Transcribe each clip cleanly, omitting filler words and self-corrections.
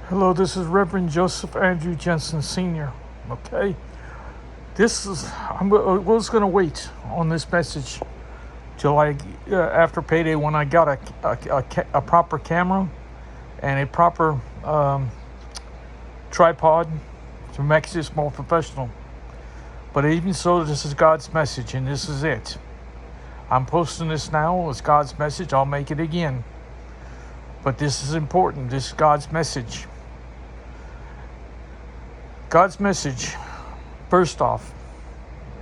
Hello, this is Reverend Joseph Andrew Jensen Sr. Okay, I was going to wait on this message till after payday when I got a proper camera and a proper tripod to make this more professional. But even so, this is God's message, and this is it. I'm posting this now. It's God's message. I'll make it again. But this is important. This is God's message. God's message, first off,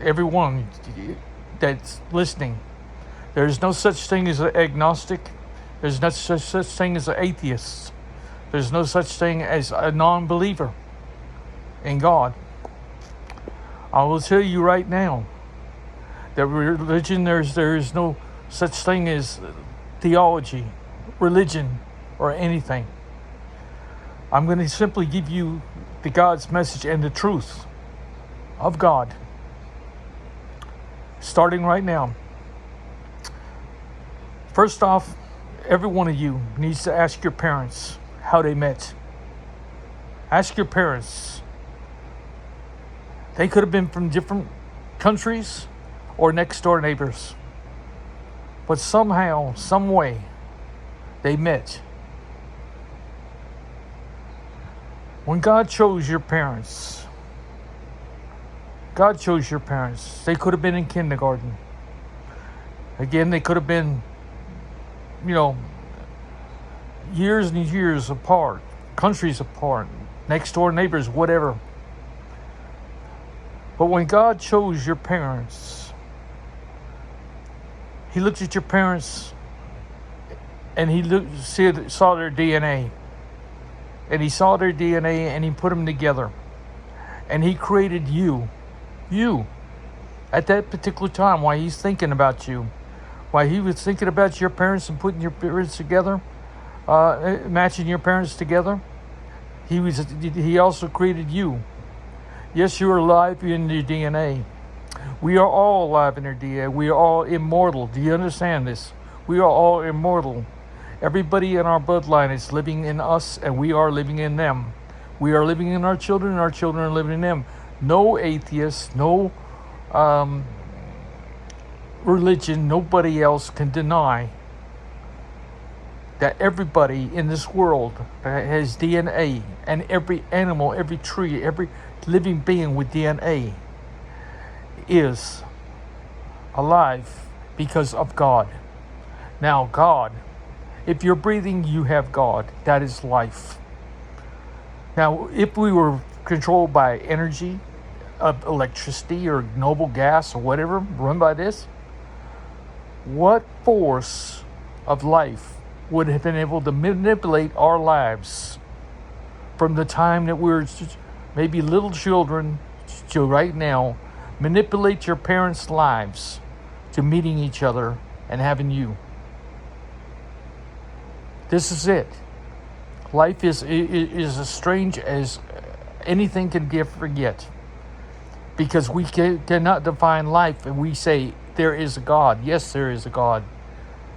everyone that's listening, there's no such thing as an agnostic. There's no such thing as an atheist. There's no such thing as a non-believer in God. I will tell you right now that religion, there is no such thing as theology, religion, or anything. I'm going to simply give you the God's message and the truth of God. Starting right now. First off, every one of you needs to ask your parents how they met. Ask your parents. They could have been from different countries or next door neighbors. But somehow, some way, they met. When God chose your parents, they could have been in kindergarten. Again, they could have been, years and years apart, countries apart, next door neighbors, whatever. But when God chose your parents, He looked at your parents and He saw their DNA. And He saw their DNA and He put them together. And He created you, at that particular time, while He's thinking about you. While He was thinking about your parents and putting your parents together, matching your parents together, He also created you. Yes, you are alive in your DNA. We are all alive in our DNA. We are all immortal. Do you understand this? We are all immortal. Everybody in our bloodline is living in us, and we are living in them. We are living in our children, and our children are living in them. No atheists, no religion, nobody else can deny that everybody in this world has DNA, and every animal, every tree, every living being with DNA is alive because of God. Now, God, if you're breathing, you have God. That is life. Now, if we were controlled by energy, of electricity or noble gas or whatever run by this, what force of life would have been able to manipulate our lives from the time that we were maybe little children to right now, manipulate your parents' lives to meeting each other and having you? This is it. Life is as strange as anything can forget. Because we cannot define life, and we say there is a God. Yes, there is a God.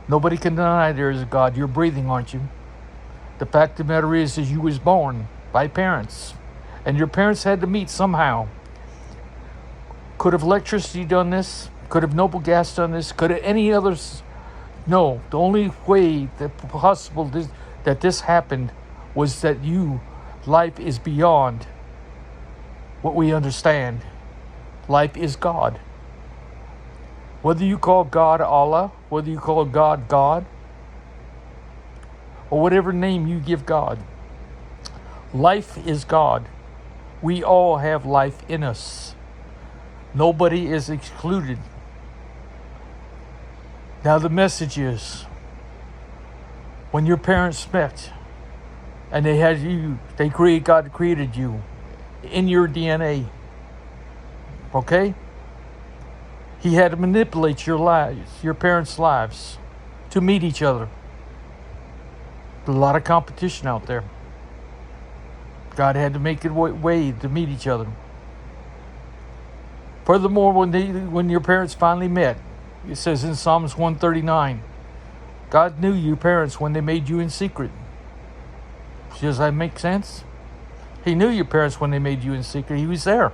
Nobody can deny there is a God. You're breathing, aren't you? The fact of the matter is you was born by parents. And your parents had to meet somehow. Could have electricity done this? Could have noble gas done this? Could have any others? No, the only way that this happened was that life is beyond what we understand. Life is God. Whether you call God Allah, whether you call God God, or whatever name you give God, life is God. We all have life in us. Nobody is excluded. Now the message is, when your parents met and they had you, God created you in your DNA. Okay? He had to manipulate your lives, your parents' lives, to meet each other. There's a lot of competition out there. God had to make it way to meet each other. Furthermore, when your parents finally met, it says in Psalms 139, God knew your parents when they made you in secret. Does that make sense? He knew your parents when they made you in secret. He was there.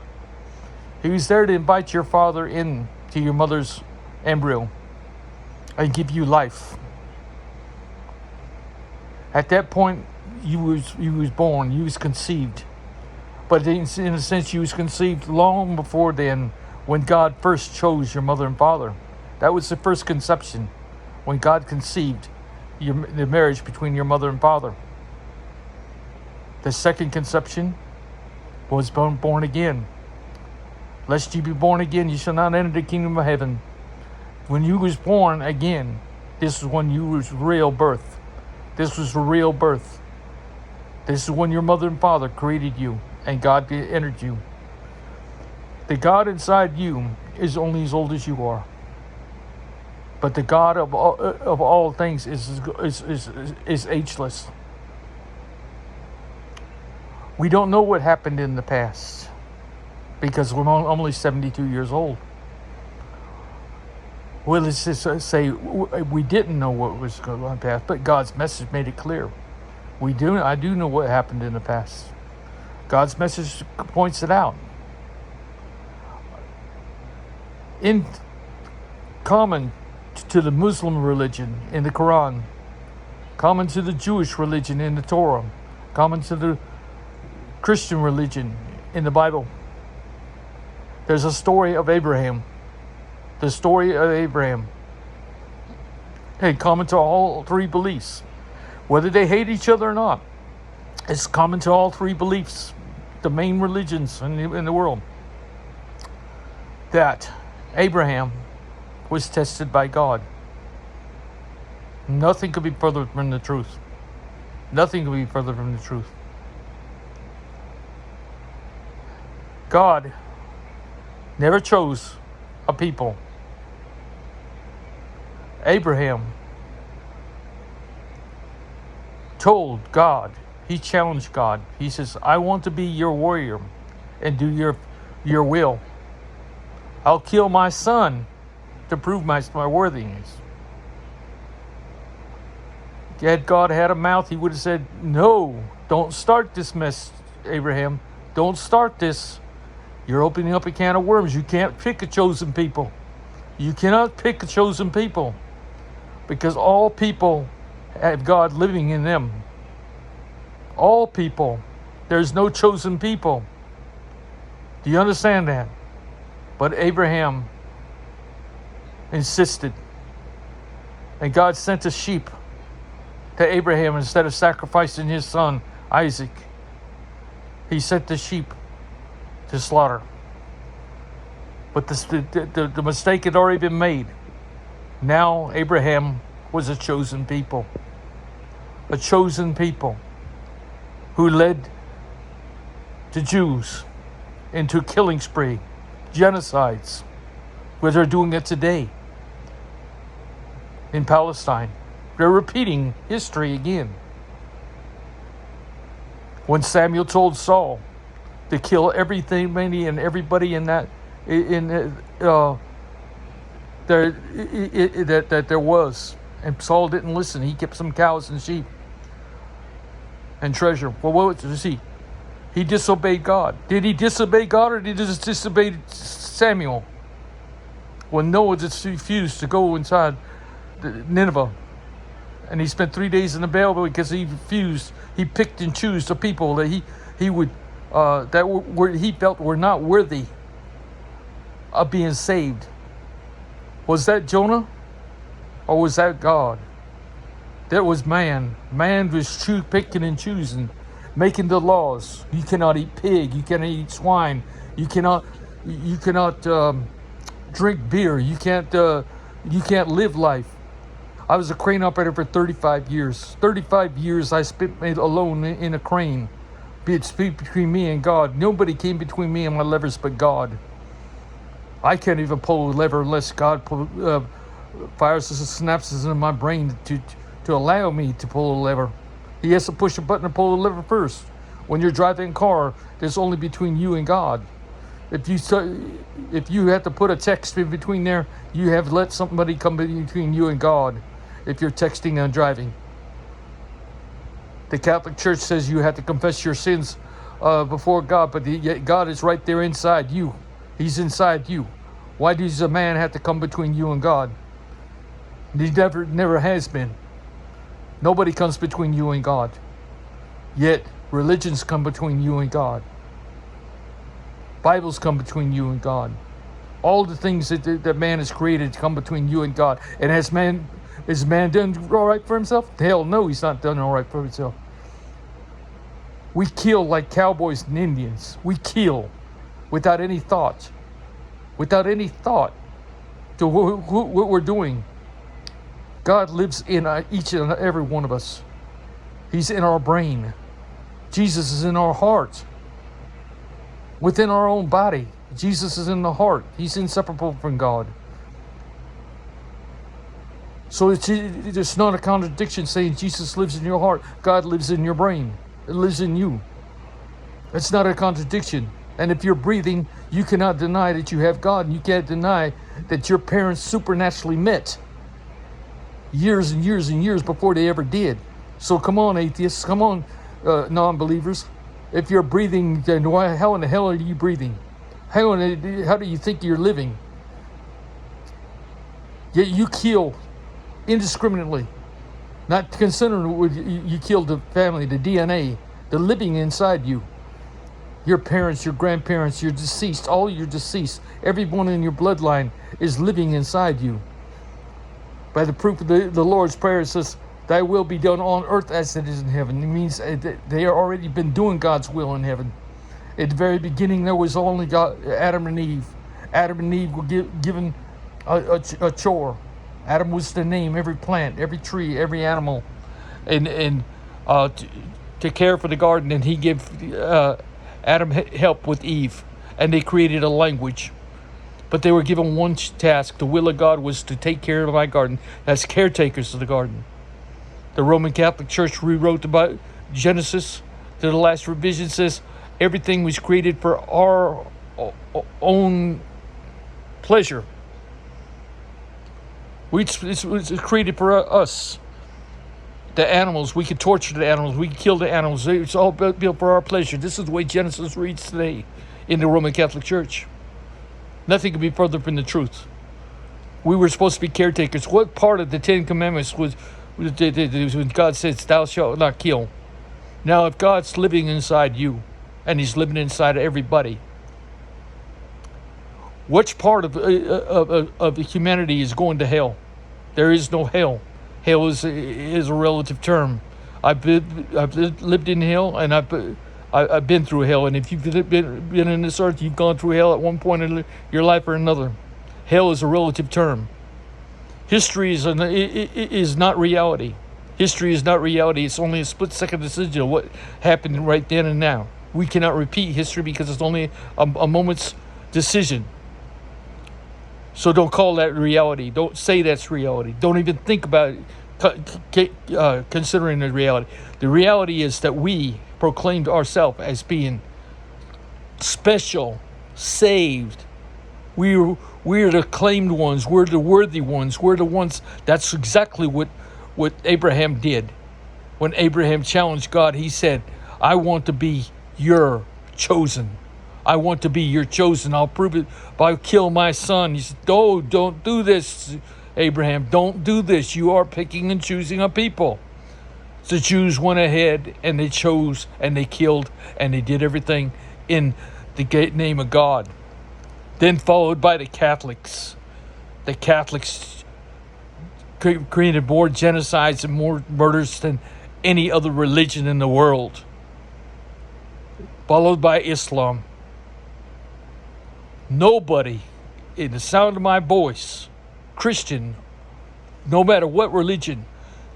He was there to invite your father in to your mother's embryo and give you life. At that point, you was born. You was conceived. But in a sense, you was conceived long before then, when God first chose your mother and father. That was the first conception, when God conceived the marriage between your mother and father. The second conception was born again. Lest you be born again, you shall not enter the kingdom of heaven. When you was born again, this is when you was real birth. This was a real birth. This is when your mother and father created you and God entered you. The God inside you is only as old as you are. But the God of all things is ageless. We don't know what happened in the past because we're only 72 years old. Well, let's just say we didn't know what was going on in the past, but God's message made it clear. I do know what happened in the past. God's message points it out. In common to the Muslim religion in the Quran, common to the Jewish religion in the Torah, common to the Christian religion in the Bible, there's a story of Abraham. The story of Abraham. Hey, common to all three beliefs. Whether they hate each other or not, it's common to all three beliefs, the main religions in the world, that Abraham was tested by God. Nothing could be further from the truth. Nothing could be further from the truth. God never chose a people. Abraham told God, he challenged God. He says, I want to be your warrior and do your will. I'll kill my son to prove my worthiness. Had God had a mouth, he would have said, no, don't start this mess, Abraham. Don't start this. You're opening up a can of worms. You can't pick a chosen people. You cannot pick a chosen people because all people have God living in them. All people. There's no chosen people. Do you understand that? But Abraham insisted. And God sent a sheep to Abraham instead of sacrificing his son, Isaac. He sent the sheep to slaughter. But the mistake had already been made. Now Abraham was a chosen people. A chosen people who led the Jews into a killing spree, genocides, where they're doing it today in Palestine. They're repeating history again. When Samuel told Saul to kill everything, and everybody in that, that there was, and Saul didn't listen. He kept some cows and sheep and treasure. Well, what was he? He disobeyed God. Did he disobey God, or did he just disobey Samuel? When Noah just refused to go inside Nineveh, and he spent 3 days in the Baal because he refused. He picked and chose the people that he would he felt were not worthy of being saved. Was that Jonah, or was that God? That was man. Man was picking and choosing, making the laws. You cannot eat pig. You cannot eat swine. You cannot drink beer. You can't live life. I was a crane operator for 35 years. 35 years I spent alone in a crane. It's between me and God. Nobody came between me and my levers but God. I can't even pull a lever unless God fires synapses in my brain to allow me to pull a lever. He has to push a button and pull the lever first. When you're driving a car, it's only between you and God. If you have to put a text in between there, you have let somebody come between you and God if you're texting and driving. The Catholic Church says you have to confess your sins before God, but yet God is right there inside you. He's inside you. Why does a man have to come between you and God? He never has been. Nobody comes between you and God. Yet religions come between you and God. Bibles come between you and God. All the things that man has created come between you and God. And is man done all right for himself? Hell no, he's not done all right for himself. We kill like cowboys and Indians. We kill without any thought. Without any thought to what we're doing. God lives in each and every one of us. He's in our brain. Jesus is in our heart. Within our own body. Jesus is in the heart. He's inseparable from God. So it's not a contradiction saying Jesus lives in your heart. God lives in your brain. It lives in you. It's not a contradiction. And if you're breathing, you cannot deny that you have God. And you can't deny that your parents supernaturally met years and years and years before they ever did. So come on, atheists. Come on, non-believers. If you're breathing, then how in the hell are you breathing? How do you think you're living? Yet you kill indiscriminately. Not considering what you killed the family, the DNA, the living inside you. Your parents, your grandparents, your deceased, all your deceased, everyone in your bloodline is living inside you. By the proof of the Lord's Prayer, it says, "Thy will be done on earth as it is in heaven." It means they have already been doing God's will in heaven. At the very beginning, there was only God, Adam and Eve. Adam and Eve were given a chore. Adam was to name every plant, every tree, every animal, and to care for the garden. And he gave Adam help with Eve, and they created a language. But they were given one task. The will of God was to take care of my garden as caretakers of the garden. The Roman Catholic Church rewrote about Genesis to the last revision, says everything was created for our own pleasure. It's created for us. The animals, we could torture the animals, we could kill the animals. It's all built for our pleasure. This is the way Genesis reads today in the Roman Catholic Church. Nothing could be further from the truth. We were supposed to be caretakers. What part of the Ten Commandments was when God says, "Thou shalt not kill"? Now, if God's living inside you, and He's living inside everybody, which part of humanity is going to hell? There is no hell. Hell is a relative term. I've lived in hell, and I've been through hell. And if you've been in this earth, you've gone through hell at one point in your life or another. Hell is a relative term. History is not reality. History is not reality. It's only a split-second decision of what happened right then and now. We cannot repeat history because it's only a moment's decision. So don't call that reality. Don't say that's reality. Don't even think about it, considering the reality. The reality is that we proclaimed ourselves as being special, saved. We're the claimed ones. We're the worthy ones. We're the ones. That's exactly what Abraham did. When Abraham challenged God, he said, "I want to be your chosen. I want to be your chosen. I'll prove it by killing my son." He said, "No, don't do this, Abraham. Don't do this. You are picking and choosing a people." The Jews went ahead and they chose and they killed and they did everything in the name of God. Then followed by the Catholics. The Catholics created more genocides and more murders than any other religion in the world. Followed by Islam. Nobody, in the sound of my voice, Christian, no matter what religion,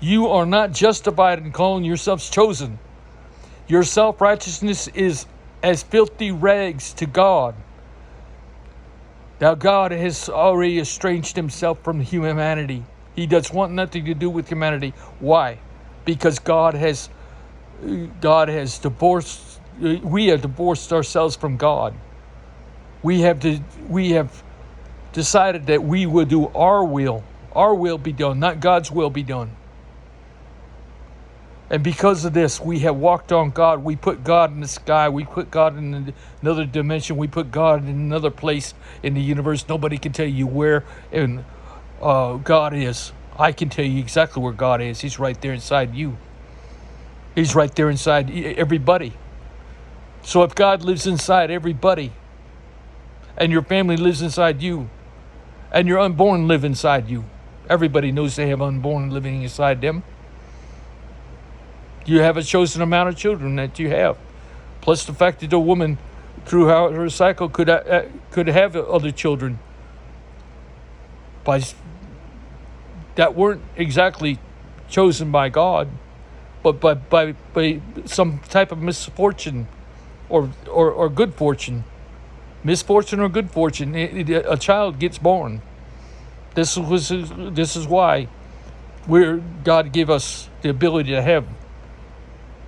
you are not justified in calling yourselves chosen. Your self-righteousness is as filthy rags to God. Now God has already estranged himself from humanity. He does want nothing to do with humanity. Why? Because God has divorced. We have divorced ourselves from God. We have decided that we will do our will. Our will be done, not God's will be done. And because of this, we have walked on God. We put God in the sky. We put God in another dimension. We put God in another place in the universe. Nobody can tell you where God is. I can tell you exactly where God is. He's right there inside you. He's right there inside everybody. So if God lives inside everybody, and your family lives inside you, and your unborn live inside you, everybody knows they have unborn living inside them. You have a chosen amount of children that you have. Plus the fact that a woman, through her cycle, could have other children by that weren't exactly chosen by God, but by some type of misfortune or good fortune. Misfortune or good fortune, a child gets born. This is why God gave us the ability to have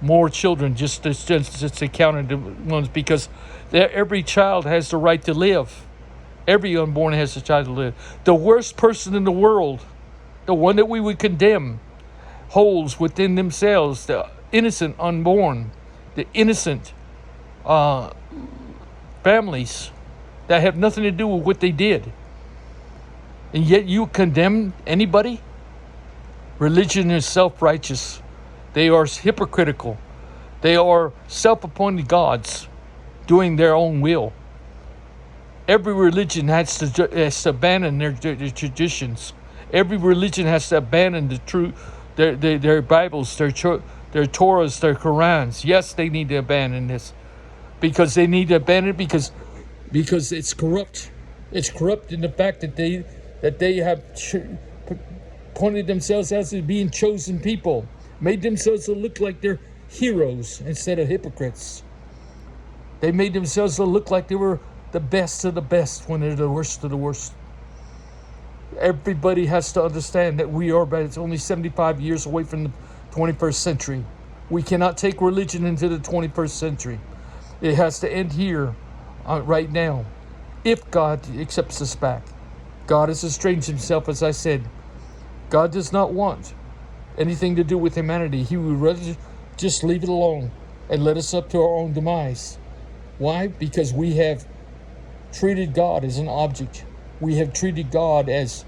more children, just to counter the ones, because every child has the right to live. Every unborn has the child to live. The worst person in the world, the one that we would condemn, holds within themselves the innocent unborn, the innocent families that have nothing to do with what they did. And yet you condemn anybody? Religion is self-righteous. They are hypocritical. They are self-appointed gods doing their own will. Every religion has to abandon their traditions. Every religion has to abandon their Bibles, their Torahs, their Qurans. Yes, they need to abandon this, because they need to abandon it because it's corrupt. It's corrupt in the fact that they have pointed themselves as being chosen people, made themselves to look like they're heroes instead of hypocrites. They made themselves to look like they were the best of the best when they're the worst of the worst. Everybody has to understand that it's only 75 years away from the 21st century. We cannot take religion into the 21st century. It has to end here, right now, if God accepts us back. God has estranged himself, as I said. God does not want anything to do with humanity. He would rather just leave it alone and let us up to our own demise. Why? Because we have treated God as an object. We have treated God as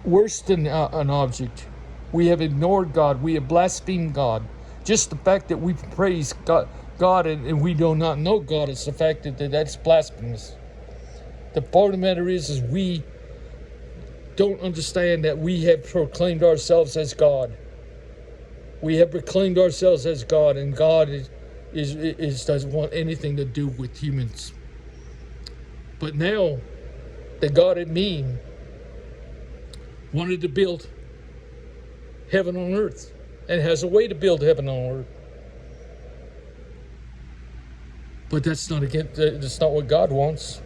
worse than an object. We have ignored God. We have blasphemed God. Just the fact that we praise God and we do not know God is the fact that's blasphemous. The part of the matter is we don't understand that we have proclaimed ourselves as God. We have proclaimed ourselves as God, and God doesn't want anything to do with humans. But now, the God in me wanted to build heaven on earth, and has a way to build heaven on earth. But that's not what God wants.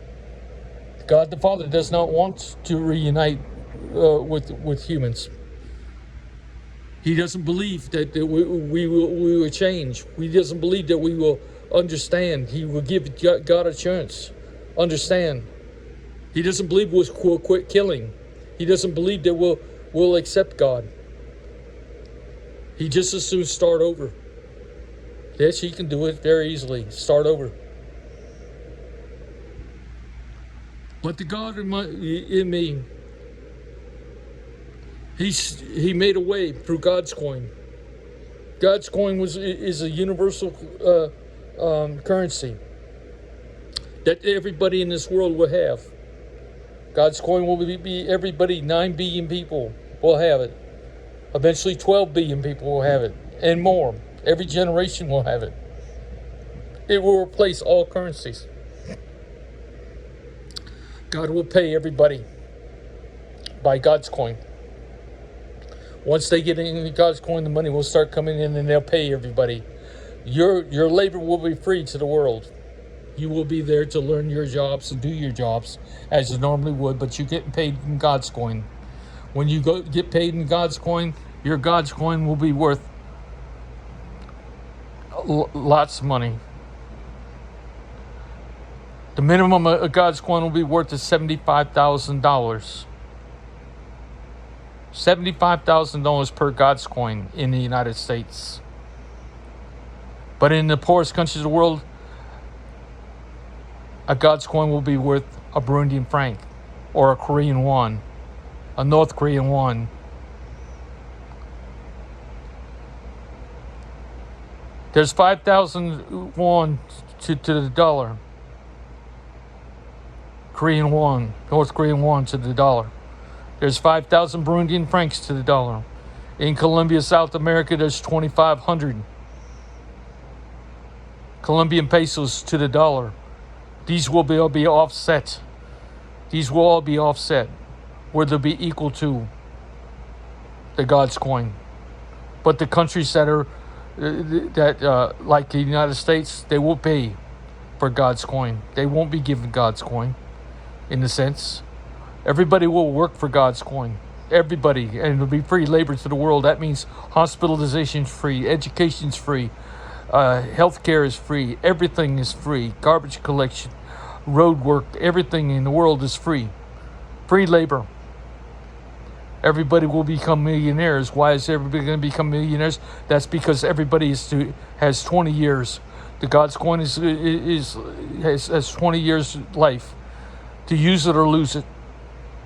God the Father does not want to reunite with humans. He doesn't believe that we will change. He doesn't believe that we will understand. He will give God a chance. Understand. He doesn't believe we'll quit killing. He doesn't believe that we'll accept God. He just as soon start over. Yes, he can do it very easily. Start over. But the God in me, he made a way through God's coin. God's coin is a universal currency that everybody in this world will have. God's coin will be everybody. 9 billion people will have it. Eventually 12 billion people will have it, and more. Every generation will have it. It will replace all currencies. God will pay everybody by God's coin. Once they get into God's coin, the money will start coming in and they'll pay everybody. Your labor will be free to the world. You will be there to learn your jobs and do your jobs as you normally would, but you're getting paid in God's coin. When you get paid in God's coin, your God's coin will be worth lots of money. The minimum of God's coin will be worth $75,000. $75,000 per God's coin in the United States. But in the poorest countries of the world, a God's coin will be worth a Burundian franc or a Korean won, a North Korean won. There's 5,000 won to the dollar. Korean won, North Korean won to the dollar. There's 5,000 Burundian francs to the dollar. In Colombia, South America, there's 2,500 Colombian pesos to the dollar. These will all be offset. These will all be offset, where they'll be equal to the God's coin. But the countries that are like the United States, they will pay for God's coin. They won't be given God's coin, in a sense. Everybody will work for God's coin. Everybody, and it'll be free labor to the world. That means hospitalization's free, education's free, healthcare is free, everything is free. Garbage collection, road work, everything in the world is free. Free labor. Everybody will become millionaires. Why is everybody going to become millionaires? That's because everybody has 20 years. The God's coin has 20 years life to use it or lose it.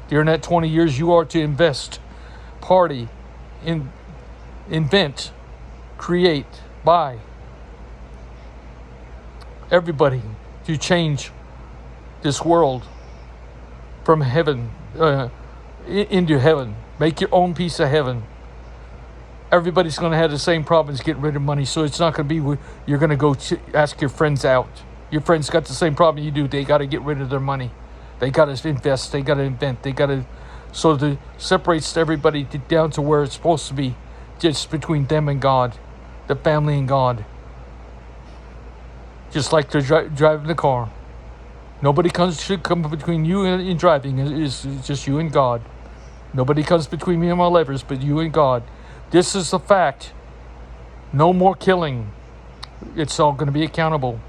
During that 20 years, you are to invest, party, invent, create, buy. Everybody to change this world from heaven into heaven. Make your own piece of heaven. Everybody's going to have the same problems getting rid of money, so it's not going to be you're going to go ask your friends out. Your friends got the same problem you do. They got to get rid of their money. They got to invest. They got to invent. They got to... So it separates everybody down to where it's supposed to be, just between them and God, the family and God. Just like they're driving the car. Nobody should come between you and driving. It's just you and God. Nobody comes between me and my levers, but you and God. This is the fact. No more killing. It's all going to be accountable.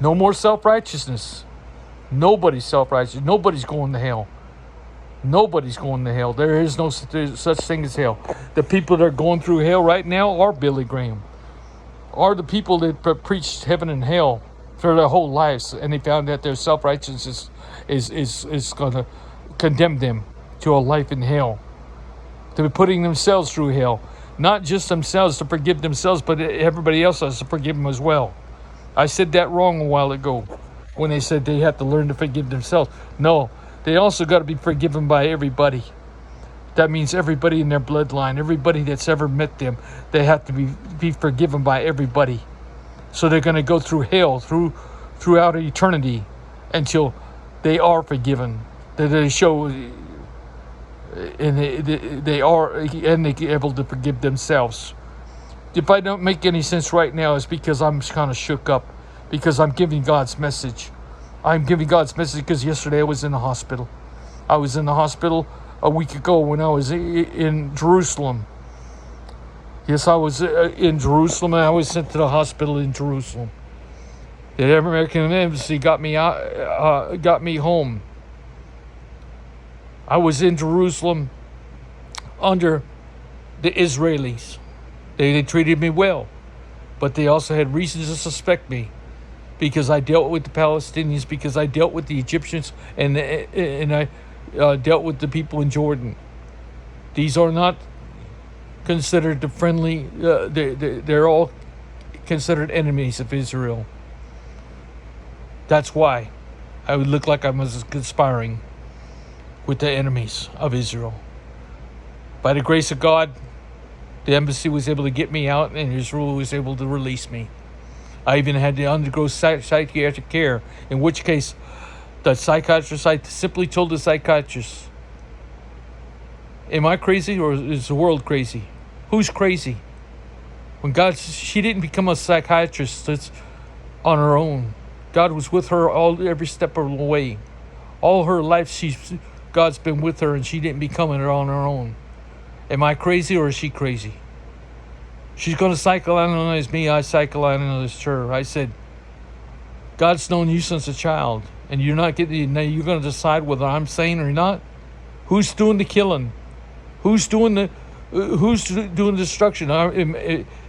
No more self-righteousness. Nobody's self-righteous. Nobody's going to hell. Nobody's going to hell. There is no such thing as hell. The people that are going through hell right now are Billy Graham. Are the people that preached heaven and hell for their whole lives, and they found that their self-righteousness is going to condemn them to a life in hell. To be putting themselves through hell. Not just themselves to forgive themselves, but everybody else has to forgive them as well. I said that wrong a while ago when they said they have to learn to forgive themselves. No, they also got to be forgiven by everybody. That means everybody in their bloodline, everybody that's ever met them, they have to be forgiven by everybody. So they're going to go through hell throughout eternity until they are forgiven. That they show, and they are able to forgive themselves. If I don't make any sense right now, it's because I'm kind of shook up, because I'm giving God's message. I'm giving God's message because yesterday I was in the hospital. I was in the hospital a week ago when I was in Jerusalem. Yes, I was in Jerusalem, and I was sent to the hospital in Jerusalem. The American Embassy got me out, got me home. I was in Jerusalem under the Israelis. They treated me well, but they also had reasons to suspect me because I dealt with the Palestinians, because I dealt with the Egyptians, and I dealt with the people in Jordan. These are not considered the friendly. They're all considered enemies of Israel. That's why I would look like I was conspiring with the enemies of Israel. By the grace of God, the embassy was able to get me out, and Israel was able to release me. I even had to undergo psychiatric care, in which case the psychiatrist, I simply told the psychiatrist, am I crazy or is the world crazy? Who's crazy? When she didn't become a psychiatrist that's on her own. God was with her every step of the way. All her life, God's been with her, and she didn't become it on her own. Am I crazy or is she crazy? She's going to psychoanalyze me. I psychoanalyzed her. I said, God's known you since a child, and you're going to decide whether I'm sane or not. Who's doing the killing? Who's doing the destruction?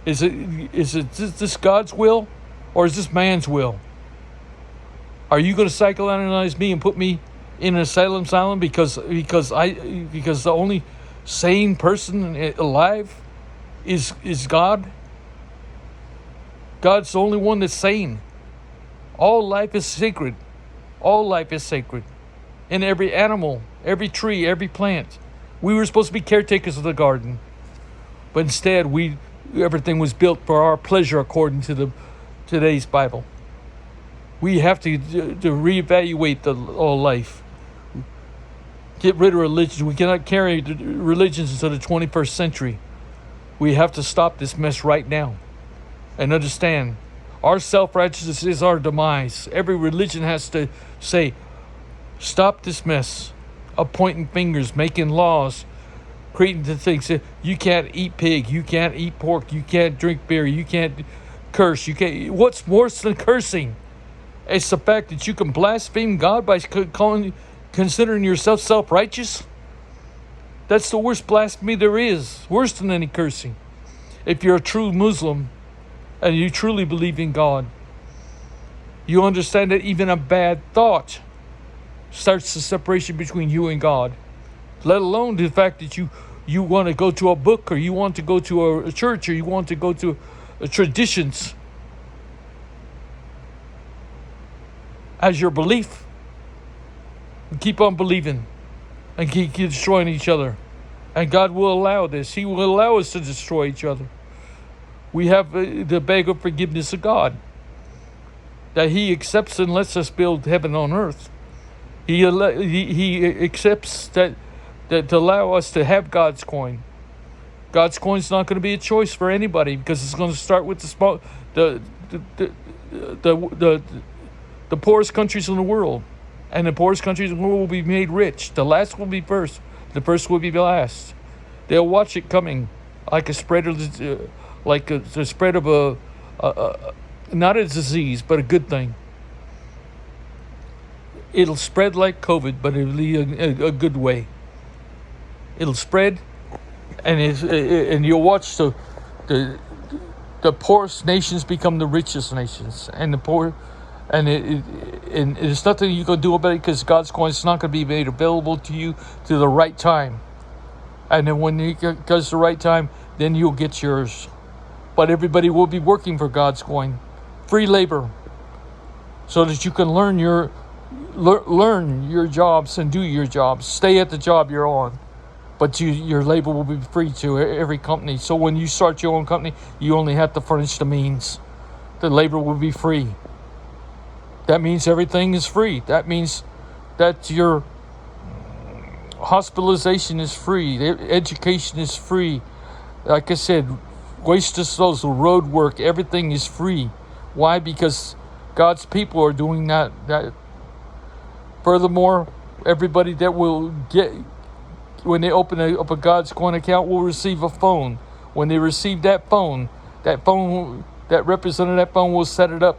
Is this God's will, or is this man's will? Are you going to psychoanalyze me and put me in an asylum because the only sane person alive is God? God's the only one that's sane. All life is sacred. All life is sacred. And every animal, every tree, every plant. We were supposed to be caretakers of the garden. But instead, everything was built for our pleasure according to today's Bible. We have to reevaluate all life. Get rid of religion. We cannot carry religions into the 21st century. We have to stop this mess right now. And understand, our self-righteousness is our demise. Every religion has to say, stop this mess of pointing fingers, making laws, creating the things. You can't eat pig, you can't eat pork, you can't drink beer, you can't curse, you can't. What's worse than cursing? It's the fact that you can blaspheme God by considering yourself self-righteous. That's the worst blasphemy there is, worse than any cursing. If you're a true Muslim and you truly believe in God, you understand that even a bad thought starts the separation between you and God. Let alone the fact that you want to go to a book, or you want to go to a church, or you want to go to traditions as your belief. Keep on believing and keep destroying each other. And God will allow this. He will allow us to destroy each other. We have the beg of forgiveness of God, that He accepts and lets us build heaven on earth. He accepts that to allow us to have God's coin. God's coin is not going to be a choice for anybody, because it's going to start with the poorest countries in the world, and the poorest countries in the world will be made rich. The last will be first. The first will be last. They'll watch it coming like a spread of the spread of a not a disease, but a good thing. It'll spread like COVID, but it'll be a good way. It'll spread, and you'll watch the poorest nations become the richest nations, and the poor, and there's nothing you can do about it, because God's coin is not going to be made available to you to the right time. And then when it goes the right time, then you'll get yours. But everybody will be working for God's coin, free labor, so that you can learn your jobs and do your jobs. Stay at the job you're on, but your labor will be free to every company. So when you start your own company, you only have to furnish the means. The labor will be free. That means everything is free. That means that your hospitalization is free. Education is free. Like I said, waste disposal, road work, everything is free. Why? Because God's people are doing that. Furthermore, everybody that will get, when they open up a God's coin account, will receive a phone. When they receive that phone, that representative of that phone will set it up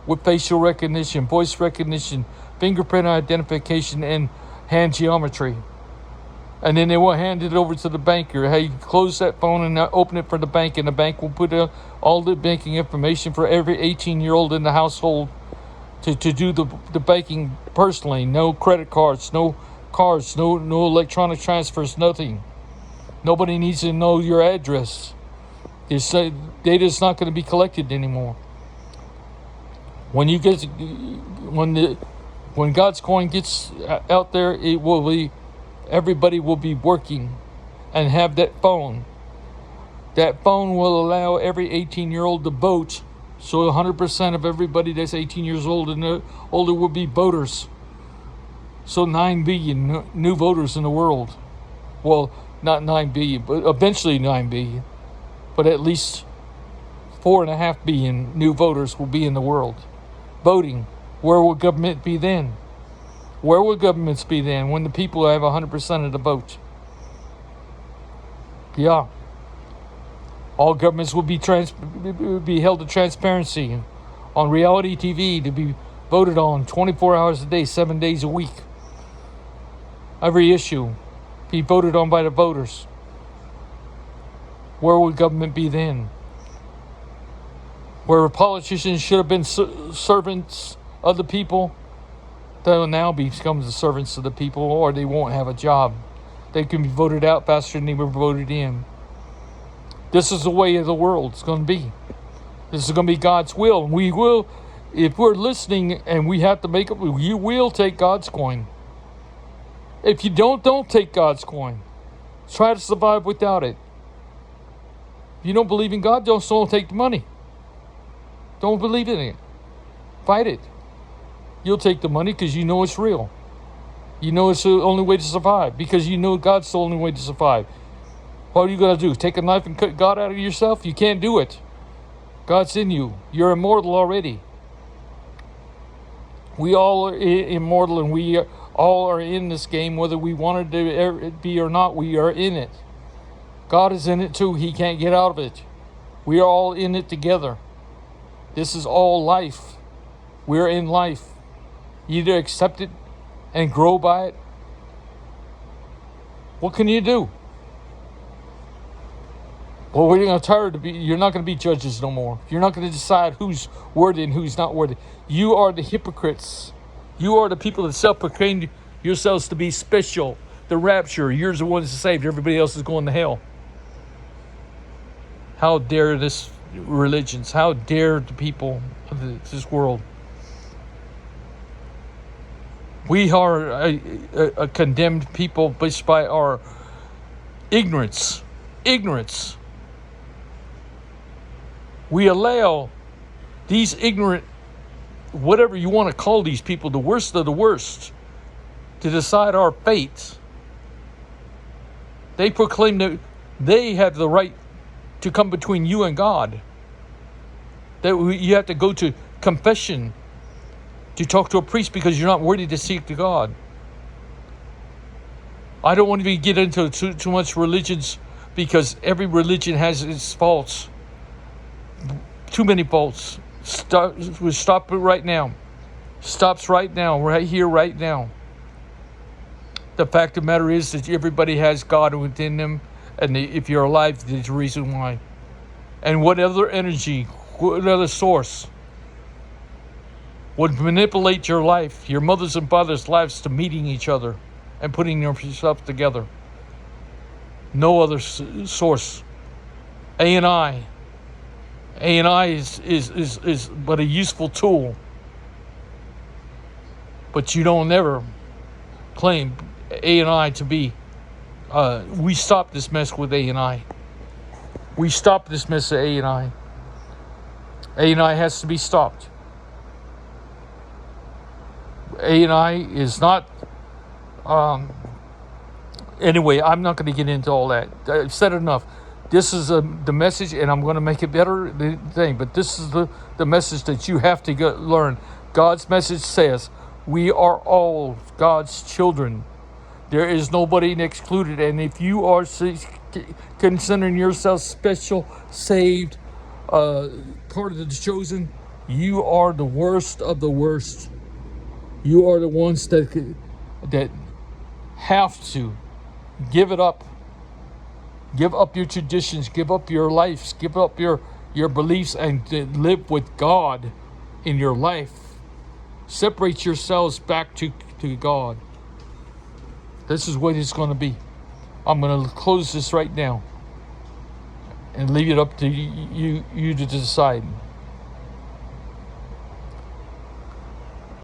with facial recognition, voice recognition, fingerprint identification, and hand geometry. And then they will hand it over to the banker. Hey, close that phone and open it for the bank, and the bank will put all the banking information for every 18-year-old in the household to do the banking personally. No credit cards, no cards, no electronic transfers, nothing. Nobody needs to know your address. This data is not going to be collected anymore. When God's coin gets out there, it will be, everybody will be working and have that phone. That phone will allow every 18-year-old to vote. So 100% of everybody that's 18 years old and older will be voters. So 9 billion new voters in the world. Well, not 9 billion, but eventually 9 billion. But at least 4.5 billion new voters will be in the world voting. Where will government be then? Where will governments be then when the people have 100% of the vote? Yeah. All governments will be held to transparency on reality TV, to be voted on 24 hours a day, 7 days a week. Every issue be voted on by the voters. Where would government be then? Where politicians should have been servants of the people, they'll now become the servants of the people, or they won't have a job. They can be voted out faster than they were voted in. This is the way of the world. It's going to be. This is going to be God's will. And we will, if we're listening and we have to make up, you will take God's coin. If you don't take God's coin. Try to survive without it. If you don't believe in God, don't take the money. Don't believe in it. Fight it. You'll take the money because you know it's real. You know it's the only way to survive because you know God's the only way to survive. What are you going to do? Take a knife and cut God out of yourself? You can't do it. God's in you. You're immortal already. We all are immortal, and we all are in this game, whether we wanted to be or not. We are in it. God is in it too. He can't get out of it. We are all in it together. This is all life. We're in life. You either accept it and grow by it. What can you do? Well, we're going to tired to be. You're not going to be judges no more. You're not going to decide who's worthy and who's not worthy. You are the hypocrites. You are the people that self-proclaimed yourselves to be special. The rapture. You're the ones saved. Everybody else is going to hell. How dare this religions? How dare the people of this world? We are a condemned people based by our ignorance. Ignorance. We allow these ignorant, whatever you want to call these people, the worst of the worst, to decide our fate. They proclaim that they have the right to come between you and God. That you have to go to confession to talk to a priest because you're not worthy to seek to God. I don't want to get into too much religions because every religion has its faults. Too many faults. Stop it right now. Stops right now. Right here, right now. The fact of the matter is that everybody has God within them. And if you're alive, there's a reason why. And what other energy, what other source would manipulate your life, your mothers and fathers' lives, to meeting each other and putting yourself together? No other source. A&I is but a useful tool. But you don't ever claim A&I to be. We stop this mess with A&I. We stop this mess at A&I. A&I has to be stopped. A&I is not. Anyway, I'm not going to get into all that. I've said enough. This is the message, and I'm going to make it better the thing. But this is the message that you have to learn. God's message says we are all God's children. There is nobody excluded. And if you are considering yourself special, saved, part of the chosen, you are the worst of the worst. You are the ones that have to give it up. Give up your traditions. Give up your lives. Give up your beliefs and live with God in your life. Separate yourselves back to God. This is what it's going to be. I'm going to close this right now and leave it up to you to decide.